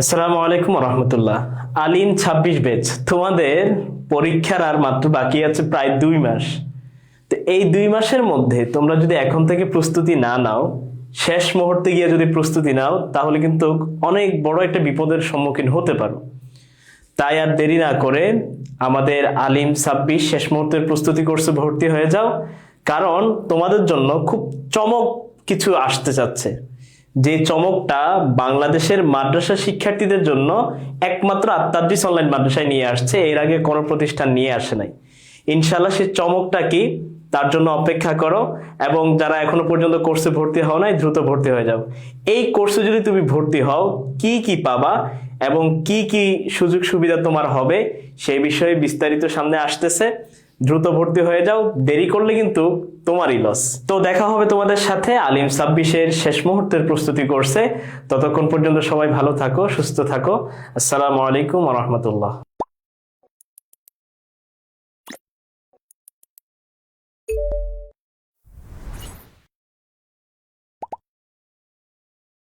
আসসালামু আলাইকুম রহমতুল্লাহ। আলিম 26 ব্যাচ, তোমাদের পরীক্ষার আর মাত্র বাকি আছে প্রায় 2 মাস। তো এই 2 মাসের মধ্যে তোমরা যদি এখন থেকে প্রস্তুতি না নাও, শেষ মুহূর্তে গিয়ে যদি প্রস্তুতি নাও, তাহলে কিন্তু অনেক বড় একটা বিপদের সম্মুখীন হতে পারো। তাই আর দেরি না করে আমাদের আলিম 26 শেষ মুহূর্তের প্রস্তুতি কোর্সে ভর্তি হয়ে যাও, কারণ তোমাদের জন্য খুব চমক কিছু আসতে যাচ্ছে। যে চমকটা বাংলাদেশের মাদ্রাসা শিক্ষার্থীদের জন্য একমাত্র আত্মাদ্রিস অনলাইন মাদ্রাসায় নিয়ে আসছে, এর আগে কোনো প্রতিষ্ঠান নিয়ে আসে নাই। ইনশাল্লাহ সেই চমকটা কি, তার জন্য অপেক্ষা করো, এবং যারা এখনো পর্যন্ত কোর্সে ভর্তি হও নাই দ্রুত ভর্তি হয়ে যাও। এই কোর্সে যদি তুমি ভর্তি হও, কি কি পাবা এবং কি কি সুযোগ সুবিধা তোমার হবে সেই বিষয়ে বিস্তারিত সামনে আসতেছে। দ্রুত ভর্তি হয়ে যাও, দেরি করলে কিন্তু তোমারই লস। তো দেখা হবে তোমাদের সাথে আলিম 26-এর শেষ মুহূর্তের প্রস্তুতি কোর্সে। ততক্ষণ পর্যন্ত সবাই ভালো থাকো, সুস্থ থাকো। আসসালামু আলাইকুম ওয়া রাহমাতুল্লাহ।